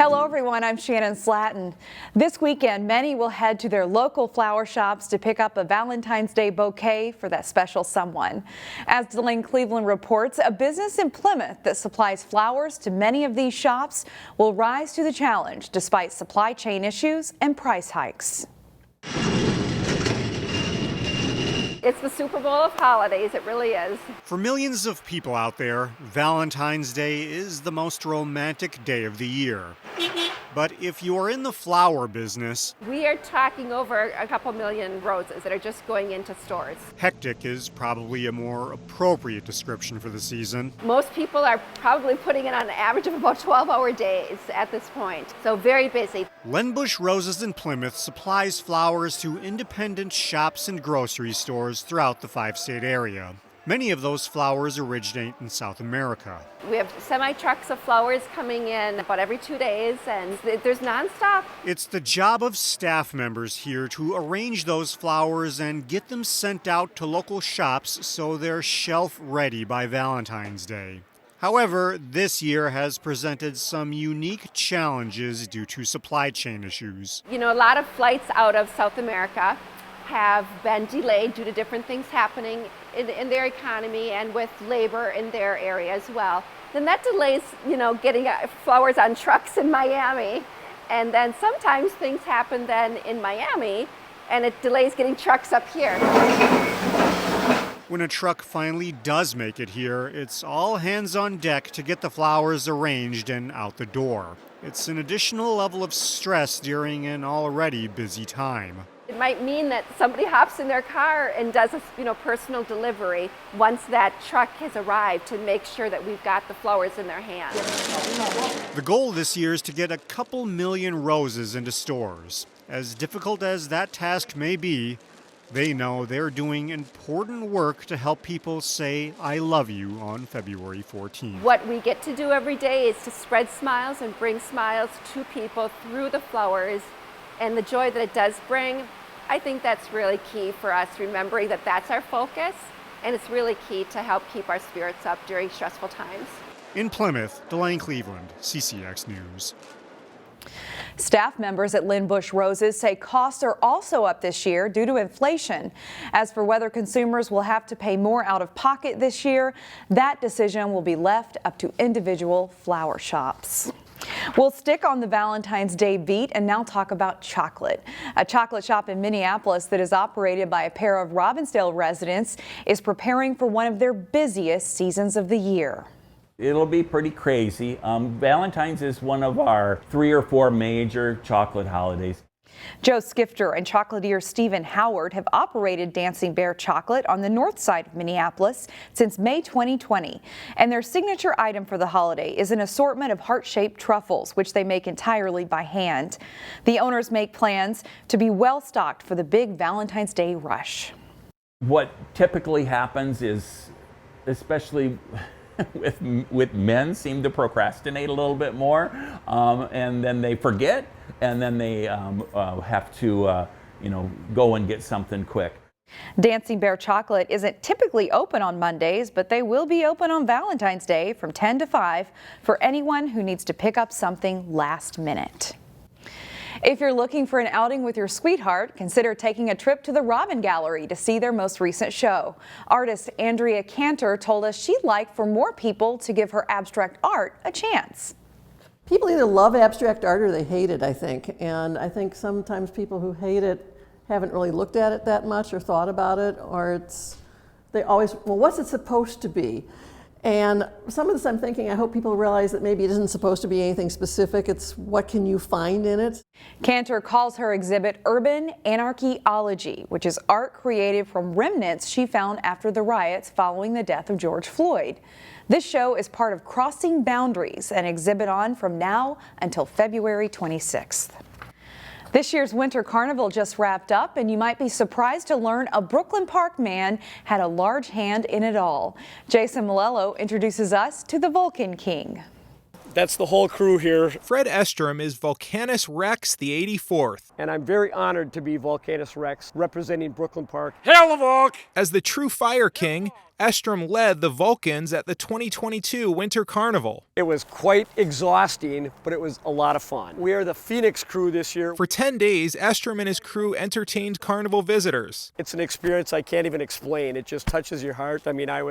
Hello everyone, I'm Shannon Slatton. This weekend, many will head to their local flower shops to pick up a Valentine's Day bouquet for that special someone. As Delane Cleveland reports, a business in Plymouth that supplies flowers to many of these shops will rise to the challenge despite supply chain issues and price hikes. It's the Super Bowl of holidays, it really is. For millions of people out there, Valentine's Day is the most romantic day of the year. But if you're in the flower business, we are talking over a couple million roses that are just going into stores. Hectic is probably a more appropriate description for the season. Most people are probably putting it on an average of about 12-hour days at this point, so very busy. Lenbush Roses in Plymouth supplies flowers to independent shops and grocery stores throughout the five-state area. Many of those flowers originate in South America. We have semi-trucks of flowers coming in about every 2 days, and there's nonstop. It's the job of staff members here to arrange those flowers and get them sent out to local shops so they're shelf-ready by Valentine's Day. However, this year has presented some unique challenges due to supply chain issues. You know, a lot of flights out of South America have been delayed due to different things happening in their economy and with labor in their area as well. Then that delays, getting flowers on trucks in Miami. And then sometimes things happen then in Miami and it delays getting trucks up here. When a truck finally does make it here, it's all hands on deck to get the flowers arranged and out the door. It's an additional level of stress during an already busy time. It might mean that somebody hops in their car and does a personal delivery once that truck has arrived to make sure that we've got the flowers in their hands. The goal this year is to get a couple million roses into stores. As difficult as that task may be, they know they're doing important work to help people say I love you on February 14th. What we get to do every day is to spread smiles and bring smiles to people through the flowers and the joy that it does bring. I think that's really key for us, remembering that that's our focus, and it's really key to help keep our spirits up during stressful times. In Plymouth, Delane Cleveland, CCX News. Staff members at Lenbush Roses say costs are also up this year due to inflation. As for whether consumers will have to pay more out of pocket this year, that decision will be left up to individual flower shops. We'll stick on the Valentine's Day beat and now talk about chocolate. A chocolate shop in Minneapolis that is operated by a pair of Robbinsdale residents is preparing for one of their busiest seasons of the year. It'll be pretty crazy. Valentine's is one of our 3 or 4 major chocolate holidays. Joe Skifter and chocolatier Stephen Howard have operated Dancing Bear Chocolate on the north side of Minneapolis since May 2020. And their signature item for the holiday is an assortment of heart-shaped truffles, which they make entirely by hand. The owners make plans to be well stocked for the big Valentine's Day rush. What typically happens is, especially with men, seem to procrastinate a little bit more, and then they forget, and then they have to go and get something quick. Dancing Bear Chocolate isn't typically open on Mondays, but they will be open on Valentine's Day from 10 to 5 for anyone who needs to pick up something last minute. If you're looking for an outing with your sweetheart, consider taking a trip to the Robbin Gallery to see their most recent show. Artist Andrea Cantor told us she'd like for more people to give her abstract art a chance. People either love abstract art or they hate it, I think. And I think sometimes people who hate it haven't really looked at it that much or thought about it, or they always, well, what's it supposed to be? And some of this I'm thinking, I hope people realize that maybe it isn't supposed to be anything specific. It's what can you find in it? Cantor calls her exhibit Urban Anarchaeology, which is art created from remnants she found after the riots following the death of George Floyd. This show is part of Crossing Boundaries, an exhibit on from now until February 26th. This year's Winter Carnival just wrapped up, and you might be surprised to learn a Brooklyn Park man had a large hand in it all. Jason Malello introduces us to the Vulcan King. That's the whole crew here. Fred Estrom is Vulcanus Rex, the 84th. And I'm very honored to be Vulcanus Rex, representing Brooklyn Park. Hail the Vulc! As the true Fire King, Estrom led the Vulcans at the 2022 Winter Carnival. It was quite exhausting, but it was a lot of fun. We are the Phoenix crew this year. For 10 days, Estrom and his crew entertained Carnival visitors. It's an experience I can't even explain. It just touches your heart. I mean, I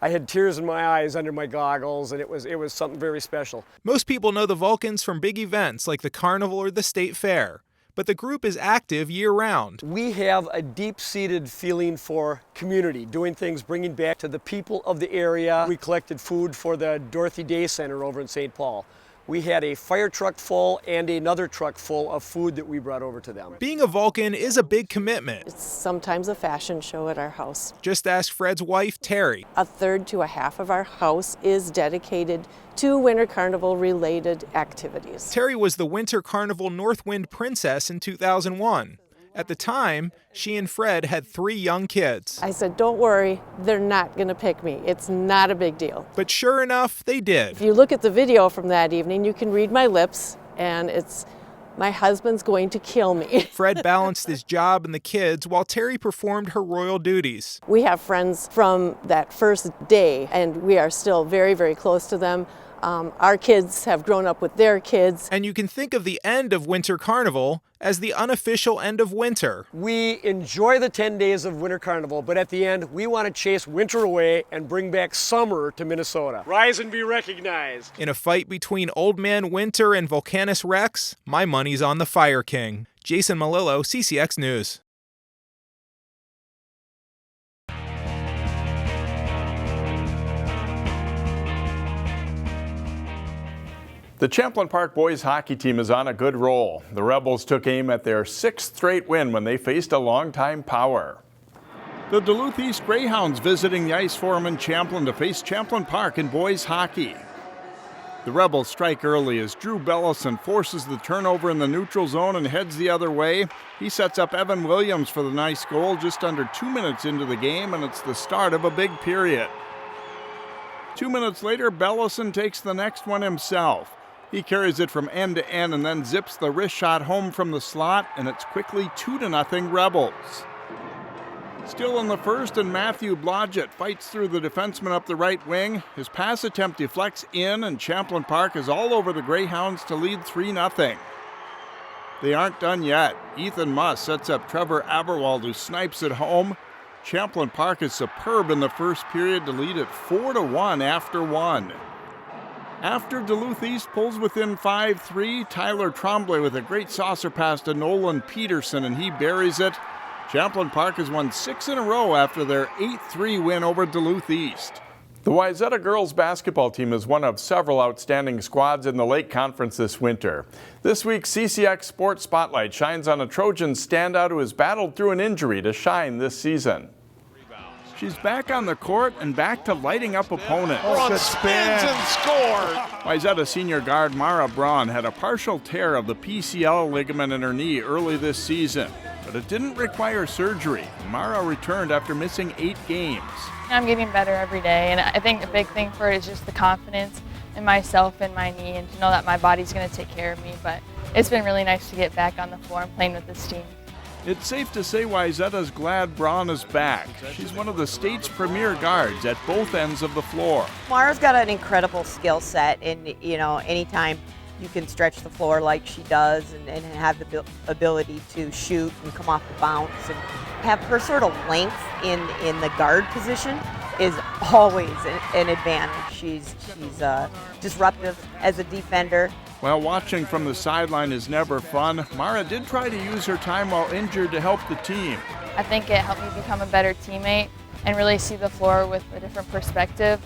had tears in my eyes under my goggles, and it was something very special. Most people know the Vulcans from big events like the Carnival or the State Fair, but the group is active year-round. We have a deep-seated feeling for community, doing things, bringing back to the people of the area. We collected food for the Dorothy Day Center over in St. Paul. We had a fire truck full and another truck full of food that we brought over to them. Being a Vulcan is a big commitment. It's sometimes a fashion show at our house. Just ask Fred's wife, Terry. A third to a half of our house is dedicated to Winter Carnival related activities. Terry was the Winter Carnival Northwind Princess in 2001. At the time, she and Fred had 3 young kids. I said, don't worry, they're not going to pick me. It's not a big deal. But sure enough, they did. If you look at the video from that evening, you can read my lips, and it's, my husband's going to kill me. Fred balanced his job and the kids while Terry performed her royal duties. We have friends from that first day, and we are still very, very close to them. Our kids have grown up with their kids. And you can think of the end of Winter Carnival as the unofficial end of winter. We enjoy the 10 days of Winter Carnival, but at the end, we want to chase winter away and bring back summer to Minnesota. Rise and be recognized. In a fight between Old Man Winter and Volcanus Rex, my money's on the Fire King. Jason Malillo, CCX News. The Champlin Park boys hockey team is on a good roll. The Rebels took aim at their 6th straight win when they faced a longtime power. The Duluth East Greyhounds visiting the Ice Forum in Champlin to face Champlin Park in boys hockey. The Rebels strike early as Drew Bellison forces the turnover in the neutral zone and heads the other way. He sets up Evan Williams for the nice goal just under 2 minutes into the game, and it's the start of a big period. 2 minutes later, Bellison takes the next one himself. He carries it from end to end and then zips the wrist shot home from the slot, and it's quickly 2-0 Rebels. Still in the first, and Matthew Blodgett fights through the defenseman up the right wing. His pass attempt deflects in, and Champlin Park is all over the Greyhounds to lead 3-0. They aren't done yet. Ethan Muss sets up Trevor Aberwald, who snipes it home. Champlin Park is superb in the first period to lead it 4-1 after 1. After Duluth East pulls within 5-3, Tyler Tremblay with a great saucer pass to Nolan Peterson, and he buries it. Champlin Park has won 6 in a row after their 8-3 win over Duluth East. The Wayzata girls basketball team is one of several outstanding squads in the Lake Conference this winter. This week, CCX Sports Spotlight shines on a Trojan standout who has battled through an injury to shine this season. She's back on the court and back to lighting up opponents. Braun spins and scores. Wayzata senior guard Mara Braun had a partial tear of the PCL ligament in her knee early this season, but it didn't require surgery. Mara returned after missing 8 games. I'm getting better every day, and I think the big thing for it is just the confidence in myself and my knee, and to know that my body's going to take care of me. But it's been really nice to get back on the floor and playing with this team. It's safe to say Wayzata's glad Braun is back. She's one of the state's premier guards at both ends of the floor. Mara's got an incredible skill set, and anytime you can stretch the floor like she does and have the ability to shoot and come off the bounce and have her sort of length in the guard position is always an advantage. She's disruptive as a defender. While watching from the sideline is never fun, Mara did try to use her time while injured to help the team. I think it helped me become a better teammate and really see the floor with a different perspective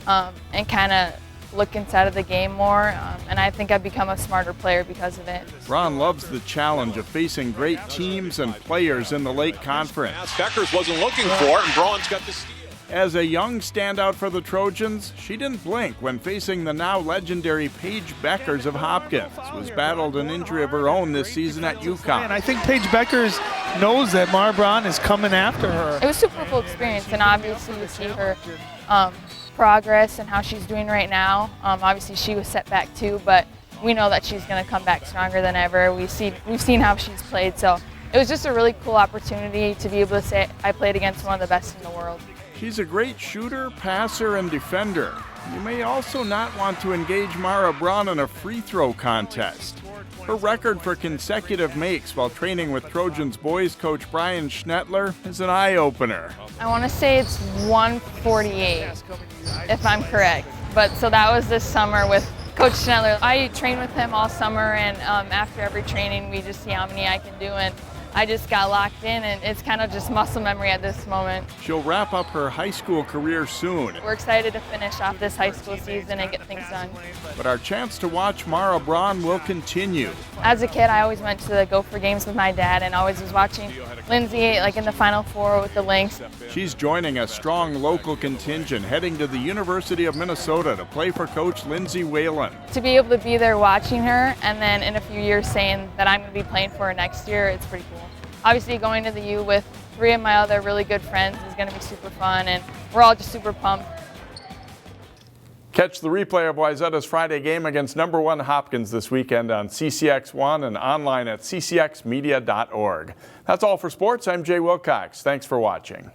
and kind of look inside of the game more. And I think I've become a smarter player because of it. Braun loves the challenge of facing great teams and players in the Lake Conference. Beckers wasn't looking for it, and Braun's got the steal. As a young standout for the Trojans, she didn't blink when facing the now legendary Paige Beckers of Hopkins, who has battled an injury of her own this season at UConn. And I think Paige Beckers knows that Mara Braun is coming after her. It was a super cool experience, and obviously to see her progress and how she's doing right now. Obviously she was set back too, but we know that she's going to come back stronger than ever. We've seen how she's played, so it was just a really cool opportunity to be able to say I played against one of the best in the world. She's a great shooter, passer, and defender. You may also not want to engage Mara Braun in a free throw contest. Her record for consecutive makes while training with Trojans boys coach Brian Schnettler is an eye-opener. I want to say it's 148, if I'm correct. But so that was this summer with Coach Schnettler. I trained with him all summer, and after every training we just see how many I can do, and I just got locked in, and it's kind of just muscle memory at this moment. She'll wrap up her high school career soon. We're excited to finish off this high school season and get things done. But our chance to watch Mara Braun will continue. As a kid, I always went to the Gopher games with my dad and always was watching Lindsay like in the Final Four with the Lynx. She's joining a strong local contingent heading to the University of Minnesota to play for Coach Lindsay Whalen. To be able to be there watching her and then in a few years saying that I'm going to be playing for her next year, it's pretty cool. Obviously going to the U with 3 of my other really good friends is going to be super fun, and we're all just super pumped. Catch the replay of Wayzata's Friday game against #1 Hopkins this weekend on CCX1 and online at ccxmedia.org. That's all for sports. I'm Jay Wilcox. Thanks for watching.